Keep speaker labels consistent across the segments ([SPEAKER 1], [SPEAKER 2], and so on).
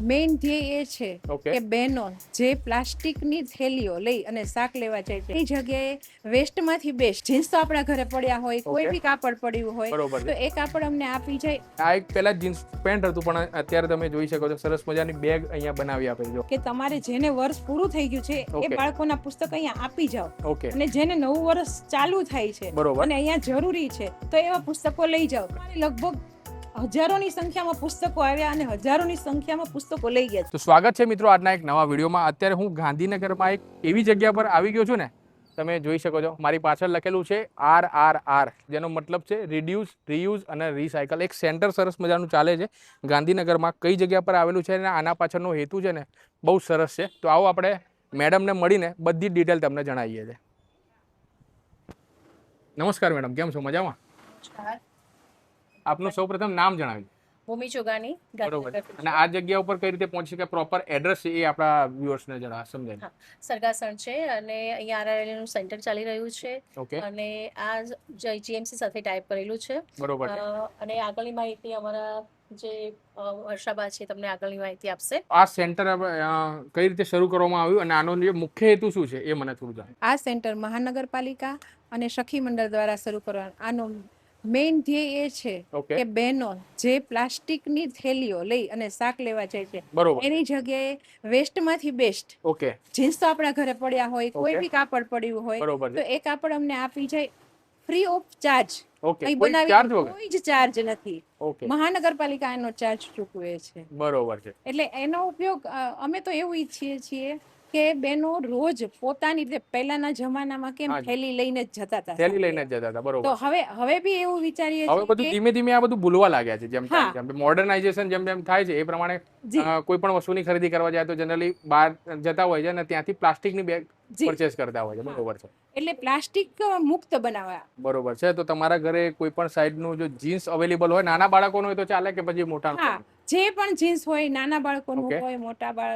[SPEAKER 1] Main ધ્યેય એ છે
[SPEAKER 2] okay
[SPEAKER 1] કે બહેનો જે પ્લાસ્ટિકની થેલીઓ લઈ અને શાક લેવા જાય છે એ જગ્યાએ વેસ્ટમાંથી બેસ્ટ જીન્સ તો આપણા ઘરે પડ્યા હોય, કોઈ
[SPEAKER 2] Okay.
[SPEAKER 1] બી કાપડ પડ્યું હોય
[SPEAKER 2] બરોબર
[SPEAKER 1] તો
[SPEAKER 2] છે.
[SPEAKER 1] એ કાપડ અમને આપી જાય
[SPEAKER 2] આ એક પહેલા જીન્સ પેન્ટ હતું, પણ અત્યારે તમે જોઈ શકો છો સરસ મજાની બેગ અહીંયા બનાવી આપેલી જો.
[SPEAKER 1] કે તમારે જેને વર્ષ પૂરું થઈ ગયું છે એ
[SPEAKER 2] Okay.
[SPEAKER 1] બાળકોના પુસ્તક અહીંયા આપી જાઓ
[SPEAKER 2] ઓકે
[SPEAKER 1] અને જેને નવું વર્ષ ચાલુ થાય છે
[SPEAKER 2] બરોબર.
[SPEAKER 1] અને અહીંયા જરૂરી છે તો એવા પુસ્તકો લઈ જાઓ. અમારે લગભગ હજારોની સંખ્યામાં પુસ્તકો આવ્યા અને હજારોની સંખ્યામાં પુસ્તકો લઈ ગયા.
[SPEAKER 2] તો સ્વાગત છે મિત્રો આજના એક નવા વિડીયોમાં. અત્યારે હું ગાંધીનગરમાં એક એવી જગ્યા પર આવી ગયો છું ને, તમે જોઈ શકો છો મારી પાછળ લખેલું છે RRR, જેનો મતલબ છે રિડ્યુસ, રીયુઝ અને રિસાયકલ. એક સેન્ટર સરસ મજાનું ચાલે છે ગાંધીનગરમાં. કઈ જગ્યા પર આવેલું છે અને આના પાછળનો હેતુ છે ને બહુ સરસ છે. તો આવો આપણે મેડમને મળીને બધી ડિટેલ તમને જણાવીએ છીએ. નમસ્કાર મેડમ, કેમ છો? મજામાં? આપનું સૌપ્રથમ નામ જણાવ્યું.
[SPEAKER 3] ભૂમિ ચોગાની,
[SPEAKER 2] બરોબર.
[SPEAKER 3] ગાંધીનગર.
[SPEAKER 2] અને આ જગ્યા ઉપર કઈ રીતે પહોંચી શકે, પ્રોપર એડ્રેસ છે એ આપણા વ્યુઅર્સને જરા સમજાય.
[SPEAKER 3] હા, સરગાસણ છે અને અહીંયા RRL નું સેન્ટર ચાલી રહ્યું છે
[SPEAKER 2] ઓકે
[SPEAKER 3] અને આ GMC સાથે ટાઈપ કરેલું છે.
[SPEAKER 2] બરોબર છે.
[SPEAKER 3] અને આગળની માહિતી અમારા જે વર્ષાબા છે તમને આગળની માહિતી આપશે.
[SPEAKER 2] આ સેન્ટર કઈ રીતે શરૂ કરવામાં આવ્યું અને આનો જે મુખ્ય હેતુ શું છે એ મને થોડું જાણ.
[SPEAKER 1] આ સેન્ટર મહાનગરપાલિકા અને સખી મંડળ દ્વારા શરૂ કરવાનો આનો મેઇન ધ્યેય એ છે
[SPEAKER 2] ઓકે
[SPEAKER 1] કે બહેનો જે પ્લાસ્ટિકની થેલીઓ લઈ અને શાક લેવા જાય છે
[SPEAKER 2] બરોબર.
[SPEAKER 1] એની જગ્યાએ વેસ્ટમાંથી બેસ્ટ
[SPEAKER 2] ઓકે
[SPEAKER 1] જીન્સ તો આપણા ઘરે પડ્યા હોય, કોઈ
[SPEAKER 2] Okay.
[SPEAKER 1] બી કાપડ પડ્યું હોય
[SPEAKER 2] બરોબર
[SPEAKER 1] તો
[SPEAKER 2] છે.
[SPEAKER 1] એ કાપડ અમને આપી જાય ફ્રી ઓફ ચાર્જ.
[SPEAKER 2] ઓકે
[SPEAKER 1] અહીં
[SPEAKER 2] કોઈ
[SPEAKER 1] બનાવી
[SPEAKER 2] ચાર્જ વગર.
[SPEAKER 1] કોઈ જ ચાર્જ નથી.
[SPEAKER 2] ઓકે
[SPEAKER 1] મહાનગરપાલિકા એનો ચાર્જ ચૂકવે છે.
[SPEAKER 2] બરોબર છે.
[SPEAKER 1] એટલે એનો ઉપયોગ અમે તો એવું ઈચ્છીએ છીએ કે બહેનો રોજ પોતાની રીતે પહેલાના જમાનામાં કેમ
[SPEAKER 2] હા.
[SPEAKER 1] થેલી લઈને જ જતા હતા
[SPEAKER 2] થેલી લઈને જ જતા હતા.
[SPEAKER 1] તો
[SPEAKER 2] બરોબર.
[SPEAKER 1] હવે બી એવું વિચારીએ
[SPEAKER 2] હવે
[SPEAKER 1] છીએ
[SPEAKER 2] બધું
[SPEAKER 1] કે
[SPEAKER 2] ધીમે ધીમે આ બધું ભૂલવા લાગ્યા છે. જેમ
[SPEAKER 1] હા.
[SPEAKER 2] જેમ મોડર્નાઇઝેશન જેમ જેમ થાય છે એ પ્રમાણે
[SPEAKER 1] જી
[SPEAKER 2] કોઈ પણ વસ્તુની ખરીદી કરવા જાય તો જનરલી બહાર જતા હોય છે અને ત્યાંથી પ્લાસ્ટિકની બેગ
[SPEAKER 1] જી
[SPEAKER 2] પરચેસ કરતા હોય છે.
[SPEAKER 1] હા.
[SPEAKER 2] બરોબર છે.
[SPEAKER 1] એટલે પ્લાસ્ટિક મુક્ત બનાવવા.
[SPEAKER 2] બરોબર છે. તો તમારા ઘરે કોઈ પણ સાઈઝનું જો જીન્સ અવેલેબલ હોય, નાના બાળકોનો હોય તો ચાલે કે પછી મોટા?
[SPEAKER 1] હા, જે પણ જીન્સ હોય, નાના બાળકોનું
[SPEAKER 2] Okay.
[SPEAKER 1] હોય,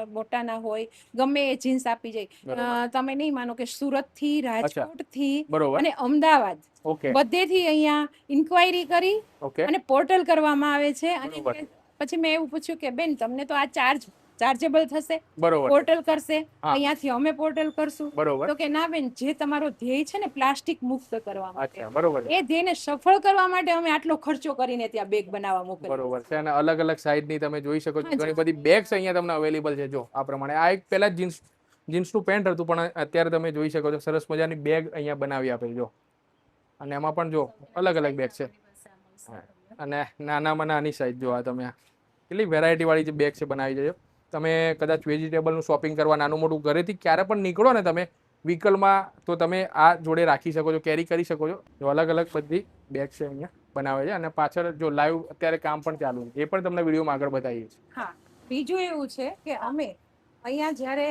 [SPEAKER 1] મોટાના હોય, ગમે એ જીન્સ આપી જાય.
[SPEAKER 2] બરોબર.
[SPEAKER 1] તમે નહીં માનો કે સુરતથી, રાજકોટથી
[SPEAKER 2] બરોબર.
[SPEAKER 1] અને અમદાવાદ
[SPEAKER 2] ઓકે
[SPEAKER 1] બધેથી અહીંયા ઇન્ક્વાયરી કરી
[SPEAKER 2] ઓકે
[SPEAKER 1] અને પોર્ટલ કરવામાં આવે છે. અને
[SPEAKER 2] બરોબર.
[SPEAKER 1] પછી મેં એવું પૂછ્યું કે બેન તમને તો આ ચાર્જેબલ થશે,
[SPEAKER 2] બરોબર.
[SPEAKER 1] પોર્ટલ કરશે,
[SPEAKER 2] હા.
[SPEAKER 1] અહીંયાથી અમે પોર્ટલ કરશું.
[SPEAKER 2] બરોબર.
[SPEAKER 1] તો કે ના બેન, જે તમારો ધ્યેય છે ને પ્લાસ્ટિક મુક્ત કરવા માટે,
[SPEAKER 2] અચ્છા બરોબર છે.
[SPEAKER 1] એ ધ્યેયને સફળ કરવા માટે અમે આટલો ખર્ચો કરીને ત્યાં બેગ બનાવવા મોકલીએ.
[SPEAKER 2] બરોબર છે. અને અલગ અલગ સાઈઝની તમે જોઈ શકો છો
[SPEAKER 1] હા જી.
[SPEAKER 2] ઘણી બધી બેગ્સ અહીંયા તમને અવેલેબલ છે. જો આ પ્રમાણે આ એક પહેલા જીન્સનું પેન્ટ હતું, પણ અત્યારે તમે જોઈ શકો છો સરસ મજાની બેગ અહીંયા બનાવી આપેલી જો. અને એમાં પણ જો અલગ અલગ બેગ છે. હા. અને નાનામાં નાની સાઈઝ જો આ તમે કેટલી વેરાયટી વાળી જે બેગ છે બનાવી છે. તમે કદાચ વેજીટેબલનું શોપિંગ કરવા નાનું મોટું ઘરેથી ક્યારે પણ નીકળો ને તમે વ્હીકલમાં, તો તમે આ જોડે રાખી શકો છો, કેરી કરી શકો છો. જો અલગ અલગ બધી બેગ છે અહીંયા બનાવે છે. અને પાછળ જો લાઈવ અત્યારે કામ પણ ચાલુ છે, એ પણ તમને વિડીયોમાં આગળ બતાવીએ છીએ.
[SPEAKER 1] હા, બીજું એવું છે કે અમે અહીંયા જ્યારે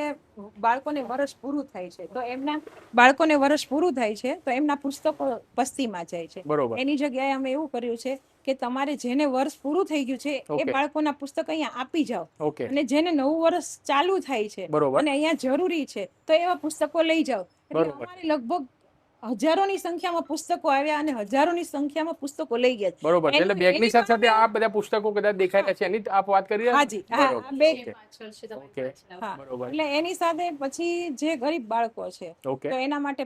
[SPEAKER 1] બાળકોને વર્ષ પૂરું થાય છે તો એમના પુસ્તકો પસ્તીમાં જાય છે.
[SPEAKER 2] બરોબર.
[SPEAKER 1] એની જગ્યાએ અમે એવું કર્યું છે કે તમારે જેને વર્ષ પૂરું થઈ ગયું છે એ
[SPEAKER 2] Okay.
[SPEAKER 1] બાળકોના પુસ્તક અહીંયા આપી જાઓ
[SPEAKER 2] ઓકે
[SPEAKER 1] અને જેને નવું વર્ષ ચાલુ થાય છે
[SPEAKER 2] બરોબર.
[SPEAKER 1] અને અહીંયા જરૂરી છે તો એવા પુસ્તકો લઈ જાઓ. એટલે
[SPEAKER 2] બરોબર.
[SPEAKER 1] અમારે લગભગ હજારોની સંખ્યામાં પુસ્તકો આવ્યા અને હજારોની સંખ્યામાં પુસ્તકો લઈ ગયા.
[SPEAKER 2] બરોબર છે. એટલે
[SPEAKER 1] એની-
[SPEAKER 2] બેગની
[SPEAKER 1] એની
[SPEAKER 2] સાથે સાથે
[SPEAKER 1] પણ
[SPEAKER 2] આ બધા પુસ્તકો કદાચ દેખાય રહ્યા છે, એની જ આપ વાત કરી રહ્યા છો?
[SPEAKER 1] હાજી, હા,
[SPEAKER 2] બરોબર.
[SPEAKER 1] આ બેગ
[SPEAKER 2] Okay.
[SPEAKER 3] પાછળ છે તમારી
[SPEAKER 2] Okay.
[SPEAKER 3] પાછળ.
[SPEAKER 1] હા.
[SPEAKER 2] બરોબર.
[SPEAKER 1] એટલે એની સાથે પછી જે ગરીબ બાળકો છે
[SPEAKER 2] ઓકે
[SPEAKER 1] તો એના માટે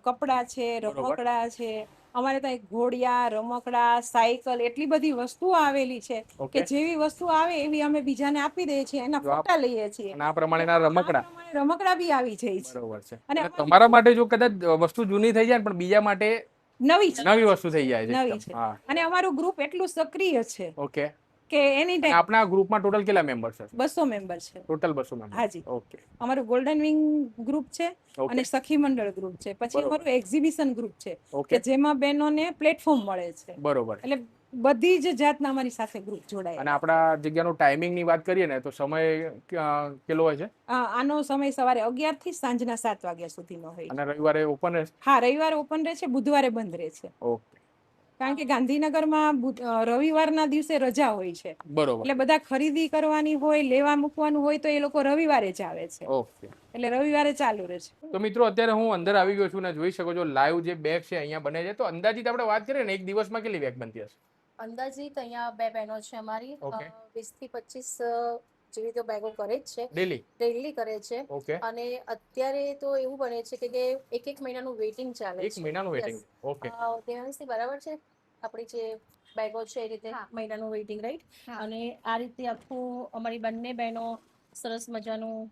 [SPEAKER 1] કપડાં છે,
[SPEAKER 2] બરોબર.
[SPEAKER 1] રમકડા છે. અમારે ત્યાં ઘોડિયા, રમકડા, સાયકલ એટલી બધી વસ્તુઓ આવેલી છે
[SPEAKER 2] ઓકે
[SPEAKER 1] કે જેવી વસ્તુ આવે એવી અમે બીજાને આપી દઈએ છીએ, એના
[SPEAKER 2] જો આપ-
[SPEAKER 1] ફોટા લઈએ છીએ.
[SPEAKER 2] અને આ પ્રમાણેના રમકડા.
[SPEAKER 1] આ પ્રમાણે રમકડા બી આવી જાય છે.
[SPEAKER 2] બરોબર છે.
[SPEAKER 1] અને
[SPEAKER 2] અને તમારા માટે જો કદાચ વસ્તુ જૂની થઈ જાય ને, પણ બીજા માટે
[SPEAKER 1] નવી છે,
[SPEAKER 2] નવી વસ્તુ થઈ જાય છે
[SPEAKER 1] નવી
[SPEAKER 2] એકદમ.
[SPEAKER 1] છે.
[SPEAKER 2] હા
[SPEAKER 1] અને અમારું ગ્રુપ એટલું સક્રિય છે
[SPEAKER 2] ઓકે.
[SPEAKER 1] કે એની
[SPEAKER 2] અને
[SPEAKER 1] ટાઈમ
[SPEAKER 2] આપણા ગ્રુપમાં ટોટલ કેટલા મેમ્બર્સ છે?
[SPEAKER 1] 200 મેમ્બર છે.
[SPEAKER 2] Total 200 member.
[SPEAKER 1] હાજી.
[SPEAKER 2] ઓકે
[SPEAKER 1] અમારું ગોલ્ડન વિંગ ગ્રુપ છે
[SPEAKER 2] ઓકે
[SPEAKER 1] અને સખી મંડળ ગ્રુપ છે. પછી
[SPEAKER 2] બરોબર.
[SPEAKER 1] અમારું એક્ઝિબિશન ગ્રુપ છે
[SPEAKER 2] ઓકે
[SPEAKER 1] કે જેમાં બહેનોને પ્લેટફોર્મ મળે છે.
[SPEAKER 2] બરોબર.
[SPEAKER 1] એટલે બધી જ જાતના અમારી સાથે ગ્રુપ જોડાય.
[SPEAKER 2] અને આપણા જગ્યાનો ટાઈમિંગ ની વાત કરીએ ને તો સમય કેટલો હોય છે?
[SPEAKER 1] આનો સમય સવારે 11 થી સાંજના 7 વાગ્યા સુધીનો હોય છે.
[SPEAKER 2] અને રવિવારે ઓપન રહેશે?
[SPEAKER 1] હા, રવિવારે ઓપન રહે છે, બુધવારે બંધ રહે છે.
[SPEAKER 2] ઓકે
[SPEAKER 1] કારણ કે ગાંધીનગરમાં રવિવારના દિવસે રજા હોય છે.
[SPEAKER 2] બરોબર.
[SPEAKER 1] એટલે બધા ખરીદી કરવાની હોય, લેવા મૂકવાનું હોય તો એ લોકો રવિવારે જ આવે છે.
[SPEAKER 2] ઓકે.
[SPEAKER 1] એટલે રવિવારે ચાલુ રહે છે.
[SPEAKER 2] તો મિત્રો અત્યારે હું અંદર આવી ગયો છું ને જોઈ શકો છો લાઈવ જે બેગ છે અહીંયા બને છે. તો અંદાજિત આપણે વાત કરીએ ને એક દિવસમાં કેટલી બેગ બનતી હશે?
[SPEAKER 3] અંદાજિત અહીંયા બે બહેનો છે અમારી,
[SPEAKER 2] Okay.
[SPEAKER 3] 20 થી 25 જેવી રીતે બેગો કરે જ છે,
[SPEAKER 2] ડેલી
[SPEAKER 3] ડેલી કરે છે.
[SPEAKER 2] ઓકે
[SPEAKER 3] અને અત્યારે તો એવું બને છે કે એક મહિનાનું વેઇટિંગ ચાલે
[SPEAKER 2] એક
[SPEAKER 3] છે.
[SPEAKER 2] મહિનાનું વેટિંગ
[SPEAKER 3] Yes.
[SPEAKER 2] ઓકે
[SPEAKER 3] દેવાંશની બરાબર છે, આપણી જે બેગો છે એ રીતે
[SPEAKER 1] હા.
[SPEAKER 3] મહિનાનું વેઇટિંગ, રાઈટ?
[SPEAKER 1] હા.
[SPEAKER 3] અને આ રીતે આખું અમારી બંને બહેનો સરસ મજાનું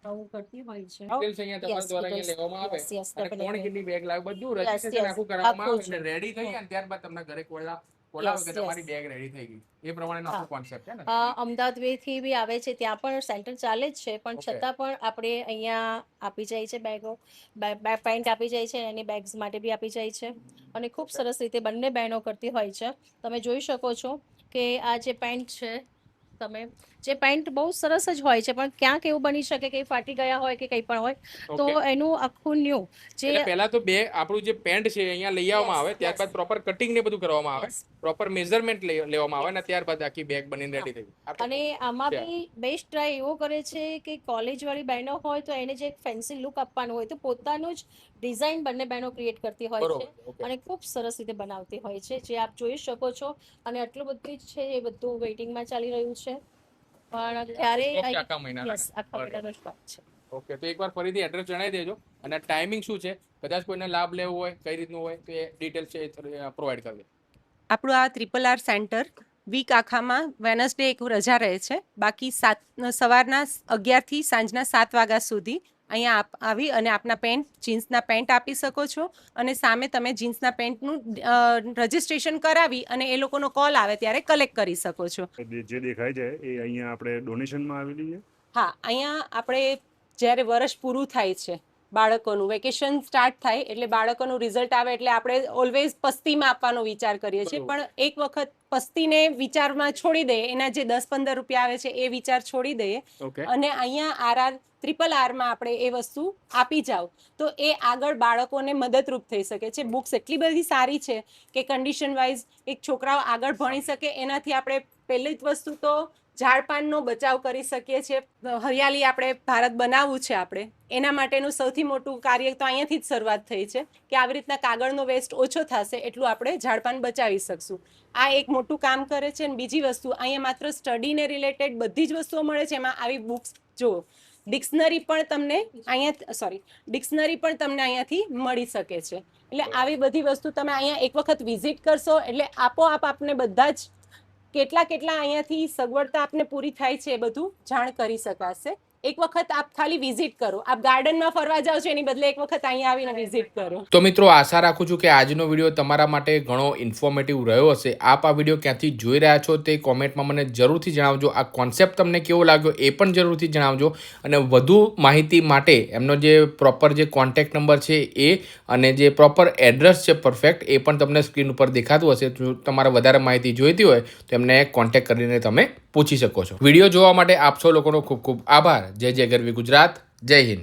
[SPEAKER 3] આવું કરતી હોય છે.
[SPEAKER 2] ડિટેલ્સ અહીંયા તમારા
[SPEAKER 3] Yes,
[SPEAKER 2] દ્વારા અહીંયા
[SPEAKER 3] details.
[SPEAKER 2] લેવામાં આવે
[SPEAKER 3] Yes, yes,
[SPEAKER 2] અને કોણ
[SPEAKER 3] definitely.
[SPEAKER 2] કેટલી બેગ લાવે બધું
[SPEAKER 3] Yes,
[SPEAKER 2] રજીસ્ટ્રેશન
[SPEAKER 3] yes.
[SPEAKER 2] આખું કરવામાં આવે
[SPEAKER 3] આખું
[SPEAKER 2] એટલે
[SPEAKER 3] જ.
[SPEAKER 2] રેડી થઈ જાય અને ત્યારબાદ તમને ઘરે બોલાવે કે
[SPEAKER 3] Yes,
[SPEAKER 2] તમારી
[SPEAKER 3] yes.
[SPEAKER 2] બેગ રેડી થઈ ગઈ એ પ્રમાણેનો આખો કોન્સેપ્ટ છે ને
[SPEAKER 3] અમદાવાદ વેથી બી આવે છે, ત્યાં પણ સેન્ટર ચાલે જ છે, પણ
[SPEAKER 2] Okay.
[SPEAKER 3] છતાં પણ આપણે અહીંયા આપી જાય છે બેગો, પેન્ટ આપી જાય છે, એની બેગ્સ માટે બી આપી જાય છે. અને ખૂબ સરસ રીતે બંને બહેનો કરતી હોય છે. તમે જોઈ શકો છો કે આ જે પેન્ટ છે, તમે જે પેન્ટ બહુ સરસ જ હોય છે, પણ ક્યાંક એવું બની શકે કે ફાટી ગયા હોય કે કંઈ પણ હોય, તો
[SPEAKER 2] Okay.
[SPEAKER 3] એનું આખું ન્યૂ જે
[SPEAKER 2] એટલે પહેલા તો આપણું જે પેન્ટ છે અહીંયા લઈ આવવામાં આવે
[SPEAKER 3] Yes,
[SPEAKER 2] ત્યારબાદ
[SPEAKER 3] yes.
[SPEAKER 2] પ્રોપર કટિંગ ને બધું કરવામાં આવે
[SPEAKER 3] Yes.
[SPEAKER 2] પ્રોપર મેઝરમેન્ટ લેવામાં આવે અને
[SPEAKER 3] Yes.
[SPEAKER 2] ત્યારબાદ આખી બેગ બનીને રેડી થઈ ગઈ
[SPEAKER 3] અને આમાં
[SPEAKER 2] છે.
[SPEAKER 3] બી બેસ્ટ ટ્રાય એવો કરે છે કે કોલેજ વાળી બહેનો હોય તો એને જે એક ફેન્સી લુક આપવાનું હોય તો પોતાનું જ ડિઝાઇન બંને બહેનો ક્રિએટ કરતી હોય
[SPEAKER 2] બરોબર
[SPEAKER 3] છે
[SPEAKER 2] ઓકે
[SPEAKER 3] અને ખૂબ સરસ રીતે બનાવતી હોય છે, જે આપ જોઈ શકો છો. અને આટલું બધું જ છે, એ બધું વેઇટિંગમાં ચાલી રહ્યું છે, પણ ક્યારે
[SPEAKER 2] આખા મહિનાના
[SPEAKER 3] યસ, આખા મહિનાનો સ્ટોક છે.
[SPEAKER 2] ઓકે તો એકવાર ફરીથી એડ્રેસ જણાવી દેજો અને ટાઈમિંગ શું છે કદાચ કોઈને લાભ લેવો હોય કઈ રીતનું હોય તો એ ડિટેલ્સ છે એ પ્રોવાઈડ કરી દે.
[SPEAKER 4] આપણું આ RRR સેન્ટર વીક આખામાં વેનસડે એક રજા રહે છે, બાકી સવારના 11 થી સાંજના 7 વાગ્યા સુધી અહીંયા આવી અને આપના જીન્સના પેન્ટ આપી શકો છો અને સામે તમે જીન્સના પેન્ટનું રજિસ્ટ્રેશન કરાવી અને એ લોકોનો કોલ આવે ત્યારે કલેક્ટ કરી શકો છો.
[SPEAKER 5] જે દેખાય છે એ અહીંયા આપણે ડોનેશનમાં આવેલી છે.
[SPEAKER 4] હા, અહીંયા આપણે જ્યારે વર્ષ પૂરું થાય છે, બાળકોનું વેકેશન સ્ટાર્ટ થાય એટલે બાળકોનું રિઝલ્ટ આવે એટલે આપણે ઓલવેઝ પસ્તીમાં આપવાનો વિચાર કરીએ છીએ,
[SPEAKER 2] બરોબર.
[SPEAKER 4] પણ એક વખત પસ્તીને વિચારમાં છોડી દઈએ, એના જે 10-15 રૂપિયા આવે છે એ વિચાર છોડી દઈએ
[SPEAKER 2] ઓકે
[SPEAKER 4] અને અહીંયા RRRમાં આપણે એ વસ્તુ આપી જાઓ તો એ આગળ બાળકોને મદદરૂપ થઈ શકે છે. બુક્સ એટલી બધી સારી છે કે કન્ડિશન વાઇઝ એક છોકરાઓ આગળ ભણી શકે, એનાથી આપણે પહેલી જ વસ્તુ તો ઝાડપાનનો બચાવ કરી શકીએ છીએ. હરિયાળી આપણે ભારત બનાવવું છે, આપણે એના માટેનું સૌથી મોટું કાર્ય તો અહીંયાથી જ શરૂઆત થઈ છે કે આવી રીતના કાગળનો વેસ્ટ ઓછો થશે એટલું આપણે ઝાડપાન બચાવી શકશું. આ એક મોટું કામ કરે છે. અને બીજી વસ્તુ, અહીંયા માત્ર સ્ટડીને રિલેટેડ બધી જ વસ્તુઓ મળે છે. એમાં આવી બુક્સ જુઓ, ડિક્શનરી પણ તમને અહીંયાથી મળી શકે છે. એટલે આવી બધી વસ્તુ તમે અહીંયા એક વખત વિઝિટ કરશો એટલે આપોઆપ આપને બધા જ કેટલા અહીંયાથી સગવડતા આપને પૂરી થાય છે એ બધું જાણ કરી શકાશે. એક વખત આપ ખાલી વિઝિટ કરો, આપ ગાર્ડનમાં ફરવા જાઓ છો એની બદલે એક વખત અહીંયા આવીને વિઝિટ કરો.
[SPEAKER 2] તો મિત્રો આશા રાખું છું કે આજનો વિડીયો તમારા માટે ઘણો ઇન્ફોર્મેટિવ રહ્યો હશે. આપ આ વિડીયો ક્યાંથી જોઈ રહ્યા છો તે કોમેન્ટમાં મને જરૂરથી જણાવજો. આ કોન્સેપ્ટ તમને કેવો લાગ્યો એ પણ જરૂરથી જણાવજો અને વધુ માહિતી માટે એમનો જે પ્રોપર જે કોન્ટેક્ટ નંબર છે એ અને જે પ્રોપર એડ્રેસ છે પરફેક્ટ એ પણ તમને સ્ક્રીન ઉપર દેખાતું હશે. જો તમારે વધારે માહિતી જોઈતી હોય તો એમને કોન્ટેક્ટ કરીને તમે પૂછી શકો છો. વિડીયો જોવા માટે આપ સૌ લોકોનો ખૂબ ખૂબ આભાર. જય જય ગરવી ગુજરાત. જય હિન્દ.